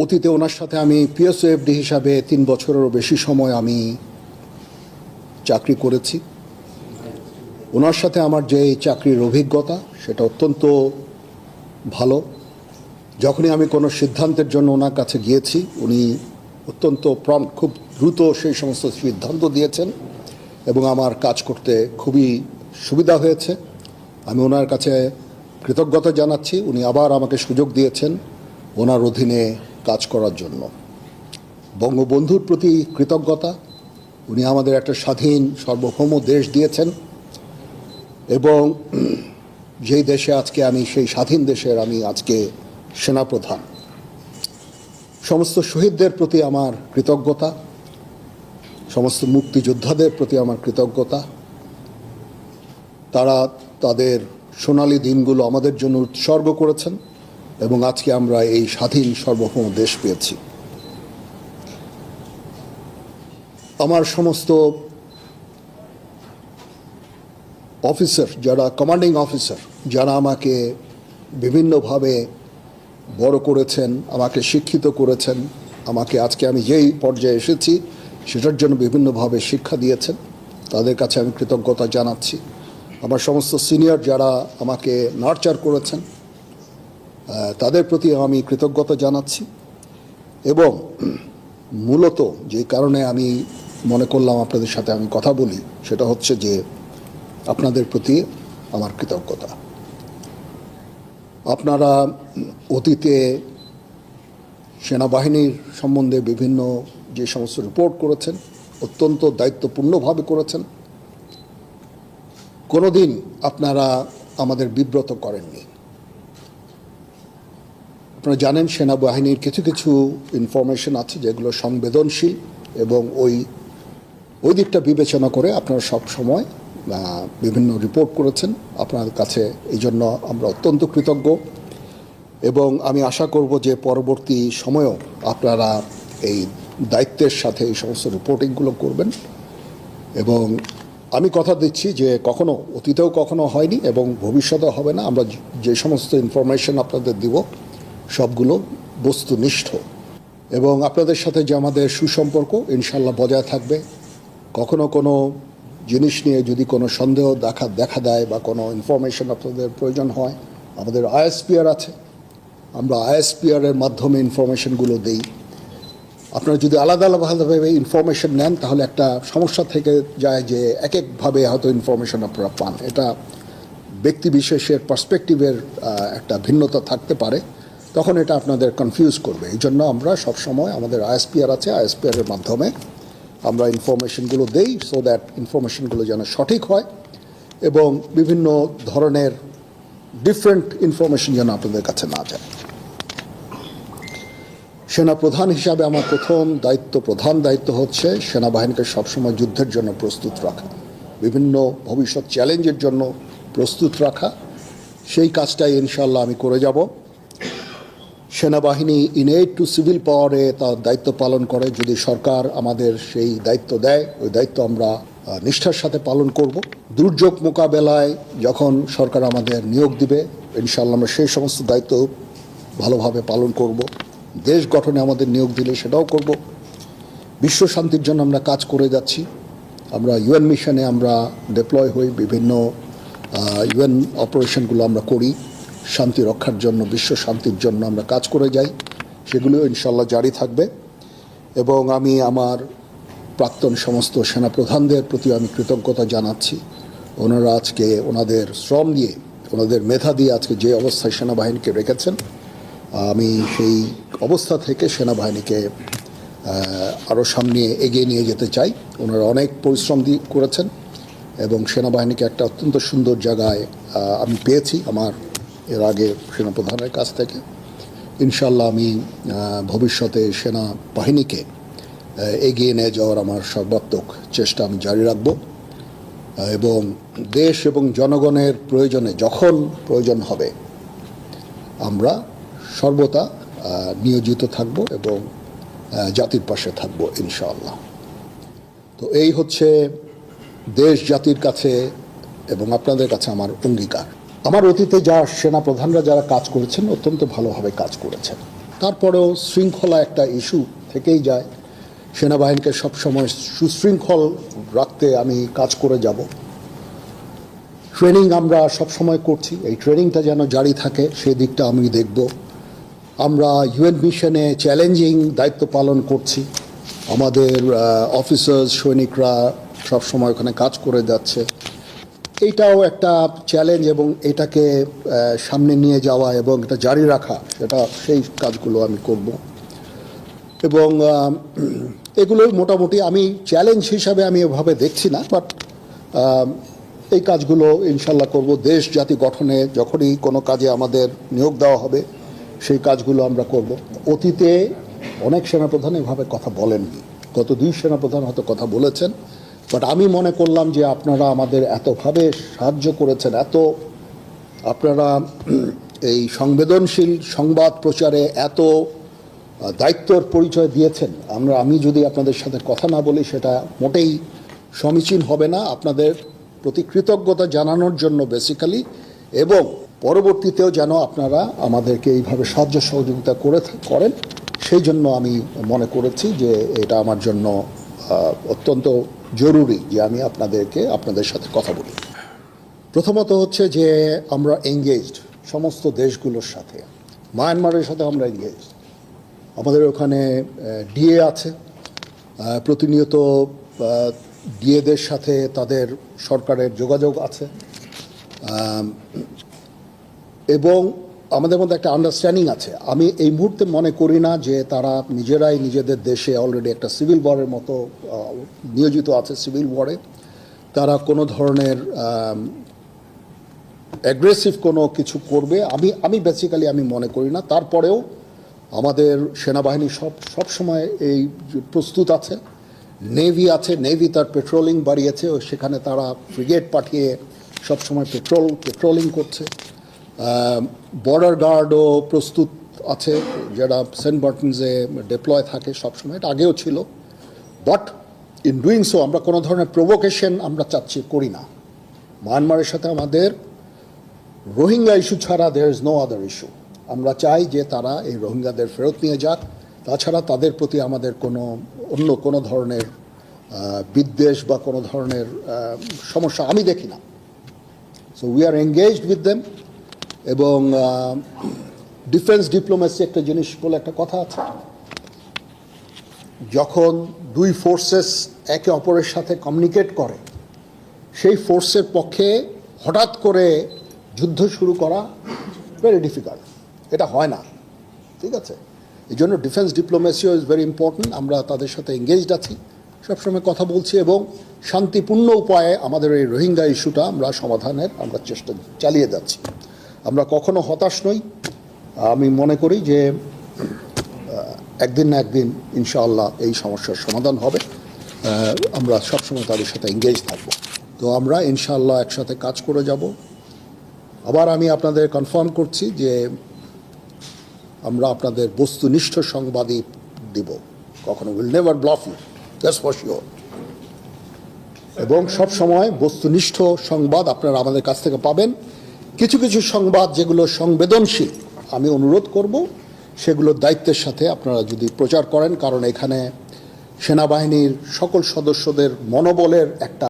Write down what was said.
অতীতে ওনার সাথে আমি পিএসওএফডি হিসাবে 3 বছরেরও বেশি সময় আমি চাকরি করেছি। ওনার সাথে আমার যে চাকরির অভিজ্ঞতা সেটা অত্যন্ত ভালো। যখনই আমি কোনো সিদ্ধান্তের জন্য ওনার কাছে গিয়েছি উনি অত্যন্ত খুব দ্রুত সেই সমস্ত সিদ্ধান্ত দিয়েছেন এবং আমার কাজ করতে খুবই সুবিধা হয়েছে। আমি ওনার কাছে কৃতজ্ঞতা জানাচ্ছি। উনি আবার আমাকে সুযোগ দিয়েছেন ওনার অধীনে কাজ করার জন্য। বঙ্গবন্ধুর প্রতি কৃতজ্ঞতা। উনি আমাদের একটা স্বাধীন সার্বভৌম দেশ দিয়েছেন এবং যেই দেশে আজকে আমি সেই স্বাধীন দেশের আমি আজকে সেনাপ্রধান। সমস্ত শহীদদের প্রতি আমার কৃতজ্ঞতা, সমস্ত মুক্তিযোদ্ধাদের প্রতি আমার কৃতজ্ঞতা। তারা তাদের সোনালী দিনগুলো আমাদের জন্য উৎসর্গ করেছেন এবং আজকে আমরা এই স্বাধীন সার্বভৌম দেশ পেয়েছি। আমার সমস্ত অফিসার, যারা কমান্ডিং অফিসার, যারা আমাকে বিভিন্নভাবে বড় করেছেন, আমাকে শিক্ষিত করেছেন, আমাকে আজকে আমি যেই পর্যায়ে এসেছি সেটার জন্য বিভিন্নভাবে শিক্ষা দিয়েছেন, তাদের কাছে আমি কৃতজ্ঞতা জানাচ্ছি। আমার সমস্ত সিনিয়র যারা আমাকে নার্চার করেছেন তাদের প্রতি আমি কৃতজ্ঞতা জানাচ্ছি। এবং মূলত যে কারণে আমি মনে করলাম আপনাদের সাথে আমি কথা বলি সেটা হচ্ছে যে আপনাদের প্রতি আমার কৃতজ্ঞতা। আপনারা অতীতে সেনাবাহিনীর সম্বন্ধে বিভিন্ন যে সমস্ত রিপোর্ট করেছেন অত্যন্ত দায়িত্বপূর্ণভাবে করেছেন। কোনোদিন আপনারা আমাদের বিব্রত করেননি। আপনারা জানেন সেনাবাহিনীর কিছু কিছু ইনফরমেশন আছে যেগুলো সংবেদনশীল এবং ওই দিকটা বিবেচনা করে আপনারা সব সময় বিভিন্ন রিপোর্ট করেছেন। আপনার কাছে এই জন্য আমরা অত্যন্ত কৃতজ্ঞ এবং আমি আশা করব যে পরবর্তী সময়েও আপনারা এই দায়িত্বের সাথে এই সমস্ত রিপোর্টিংগুলো করবেন। এবং আমি কথা দিচ্ছি যে কখনো অতীতেও কখনো হয়নি এবং ভবিষ্যতে হবে না। আমরা যে সমস্ত ইনফরমেশন আপনাদের দিব সবগুলো বস্তুনিষ্ঠ এবং আপনাদের সাথে যে আমাদের সুসম্পর্ক ইনশাল্লাহ বজায় থাকবে। কখনো কোনো জিনিস নিয়ে যদি কোনো সন্দেহ দেখা দেয় বা কোনো ইনফরমেশন আপনাদের প্রয়োজন হয়, আমাদের আইএসপিআর আছে, আমরা আইএসপিআরের মাধ্যমে ইনফরমেশনগুলো দেই। আপনারা যদি আলাদা আলাদাভাবে ইনফরমেশন নেন তাহলে একটা সমস্যা থেকে যায় যে এক একভাবে হয়তো ইনফরমেশন আপনারা পান। এটা ব্যক্তি বিশেষের পার্সপেক্টিভের একটা ভিন্নতা থাকতে পারে, তখন এটা আপনাদের কনফিউজ করবে। এই জন্য আমরা সবসময় আমাদের আইএসপিআর আছে, আইএসপিআরের মাধ্যমে আমরা ইনফরমেশনগুলো দেই সো দ্যাট ইনফরমেশনগুলো যেন সঠিক হয় এবং বিভিন্ন ধরনের ডিফারেন্ট ইনফরমেশন যেন আপনাদের কাছে না যায়। সেনাপ্রধান হিসাবে আমার প্রধান দায়িত্ব হচ্ছে সেনাবাহিনীকে সবসময় যুদ্ধের জন্য প্রস্তুত রাখা, বিভিন্ন ভবিষ্যৎ চ্যালেঞ্জের জন্য প্রস্তুত রাখা। সেই কাজটাই ইনশাল্লাহ আমি করে যাব। সেনাবাহিনী ইনএড টু সিভিল পাওয়ারে তার দায়িত্ব পালন করে। যদি সরকার আমাদের সেই দায়িত্ব দেয় ওই দায়িত্ব আমরা নিষ্ঠার সাথে পালন করব। দুর্যোগ মোকাবেলায় যখন সরকার আমাদের নিয়োগ দিবে ইনশাল্লাহ আমরা সেই সমস্ত দায়িত্ব ভালোভাবে পালন করব। দেশ গঠনে আমাদের নিয়োগ দিলে সেটাও করব। বিশ্ব শান্তির জন্য আমরা কাজ করে যাচ্ছি। আমরা ইউএন মিশনে আমরা ডিপ্লয় হই, বিভিন্ন ইউএন অপারেশনগুলো আমরা করি শান্তি রক্ষার জন্য, বিশ্ব শান্তির জন্য আমরা কাজ করে যাই। সেগুলিও ইনশাল্লাহ জারি থাকবে। এবং আমি আমার প্রাক্তন সমস্ত সেনাপ্রধানদের প্রতি আমি কৃতজ্ঞতা জানাচ্ছি। ওনারা আজকে ওনাদের শ্রম দিয়ে, ওনাদের মেধা দিয়ে আজকে যে অবস্থায় সেনাবাহিনীকে রেখেছেন, আমি সেই অবস্থা থেকে সেনাবাহিনীকে আরও সামনে এগিয়ে নিয়ে যেতে চাই। ওনারা অনেক পরিশ্রম করেছেন এবং সেনাবাহিনীকে একটা অত্যন্ত সুন্দর জায়গায় আমি পেয়েছি আমার এর আগে সেনাপ্রধানের কাছ থেকে। ইনশাল্লাহ আমি ভবিষ্যতে সেনাবাহিনীকে এগিয়ে নিয়ে যাওয়ার আমার সর্বাত্মক চেষ্টা আমি জারি রাখব এবং দেশ এবং জনগণের প্রয়োজনে যখন প্রয়োজন হবে আমরা সর্বদা নিয়োজিত থাকব এবং জাতির পাশে থাকব ইনশাআল্লাহ। তো এই হচ্ছে দেশ জাতির কাছে এবং আপনাদের কাছে আমার অঙ্গীকার। আমার অতীতে সেনাপ্রধানরা যারা কাজ করেছেন অত্যন্ত ভালোভাবে কাজ করেছেন। তারপরেও শৃঙ্খলা একটা ইস্যু থেকেই যায়। সেনাবাহিনীকে সবসময় সুশৃঙ্খল রাখতে আমি কাজ করে যাব। ট্রেনিং আমরা সবসময় করছি, এই ট্রেনিংটা যেন জারি থাকে সেই দিকটা আমি দেখব। আমরা ইউএন মিশনে চ্যালেঞ্জিং দায়িত্ব পালন করছি। আমাদের অফিসার্স সৈনিকরা সবসময় ওখানে কাজ করে যাচ্ছে। এইটাও একটা চ্যালেঞ্জ এবং এটাকে সামনে নিয়ে যাওয়া এবং এটা জারি রাখা, সেই কাজগুলো আমি করব। এবং এগুলো মোটামুটি আমি চ্যালেঞ্জ হিসাবে আমি এভাবে দেখছি না, বাট এই কাজগুলো ইনশাল্লাহ করব। দেশ জাতি গঠনে যখনই কোনো কাজে আমাদের নিয়োগ দেওয়া হবে সেই কাজগুলো আমরা করব। অতীতে অনেক সেনাপ্রধান এভাবে কথা বলেননি, গত 2 সেনাপ্রধান হয়তো কথা বলেছেন, বাট আমি মনে করলাম যে আপনারা আমাদের এতভাবে সাহায্য করেছেন, আপনারা এই সংবেদনশীল সংবাদ প্রচারে এত দায়িত্বর পরিচয় দিয়েছেন, আমি যদি আপনাদের সাথে কথা না বলি সেটা মোটেই সমীচীন হবে না। আপনাদের প্রতি কৃতজ্ঞতা জানানোর জন্য বেসিক্যালি, এবং পরবর্তীতেও যেন আপনারা আমাদেরকে এইভাবে সাহায্য সহযোগিতা করেন, সেই জন্য আমি মনে করেছি যে এটা আমার জন্য অত্যন্ত জরুরি যে আমি আপনাদের সাথে কথা বলি। প্রথমত হচ্ছে যে আমরা এঙ্গেজড সমস্ত দেশগুলোর সাথে। মায়ানমারের সাথে আমরা এঙ্গেজড, আমাদের ওখানে ডিএ আছে, প্রতিনিয়ত ডিএদের সাথে তাদের সরকারের যোগাযোগ আছে, এবং আমাদের মধ্যে একটা আন্ডারস্ট্যান্ডিং আছে। আমি এই মুহূর্তে মনে করি না যে তারা নিজেরাই নিজেদের দেশে অলরেডি একটা সিভিল ওয়ারের মতো নিয়োজিত আছে। সিভিল ওয়ারে তারা কোনো ধরনের অ্যাগ্রেসিভ কোনো কিছু করবে আমি বেসিক্যালি আমি মনে করি না। তারপরেও আমাদের সেনাবাহিনী সবসময় এই প্রস্তুত আছে। নেভি আছে, নেভি তার পেট্রোলিং বাড়িয়েছে, সেখানে তারা ফ্রিগেট পাঠিয়ে সবসময় পেট্রোলিং করছে। বর্ডার গার্ডও প্রস্তুত আছে, যারা সেন্ট মার্টিনসে ডিপ্লয় থাকে সবসময়, এটা আগেও ছিল। বাট ইন ডুইং সো আমরা কোনো ধরনের প্রভোকেশন আমরা করি না। মায়ানমারের সাথে আমাদের রোহিঙ্গা ইস্যু ছাড়া there is no other issue. আমরা চাই যে তারা এই রোহিঙ্গাদের ফেরত নিয়ে যাক, তাছাড়া তাদের প্রতি আমাদের অন্য কোনো ধরনের বিদ্বেষ বা কোনো ধরনের সমস্যা আমি দেখি না। So we are engaged with them. এবং ডিফেন্স ডিপ্লোমেসি একটা জিনিস বলে একটা কথা আছে, যখন 2 ফোর্সেস একে অপরের সাথে কমিউনিকেট করে, সেই ফোর্সের পক্ষে হঠাৎ করে যুদ্ধ শুরু করা ভেরি ডিফিকাল্ট, এটা হয় না, ঠিক আছে? এই জন্য ডিফেন্স ডিপ্লোমেসিও ইজ ভেরি ইম্পর্টেন্ট। আমরা তাদের সাথে এঙ্গেজড আছি, সবসময় কথা বলছি, এবং শান্তিপূর্ণ উপায়ে আমাদের এই রোহিঙ্গা ইস্যুটা সমাধানের আমরা চেষ্টা চালিয়ে যাচ্ছি। আমরা কখনো হতাশ নই। আমি মনে করি যে একদিন না একদিন ইনশাআল্লাহ এই সমস্যার সমাধান হবে। আমরা সবসময় তাদের সাথে এঙ্গেজ থাকব। তো আমরা ইনশাআল্লাহ একসাথে কাজ করে যাব। আবার আমি আপনাদের কনফার্ম করছি যে আমরা আপনাদের বস্তুনিষ্ঠ সংবাদই দিব, কখনো will never bluff you, that's for sure. এবং সবসময় বস্তুনিষ্ঠ সংবাদ আপনারা আমাদের কাছ থেকে পাবেন। কিছু কিছু সংবাদ যেগুলো সংবেদনশীল, আমি অনুরোধ করব সেগুলো দায়িত্বের সাথে আপনারা যদি প্রচার করেন, কারণ এখানে সেনাবাহিনীর সকল সদস্যদের মনোবলের একটা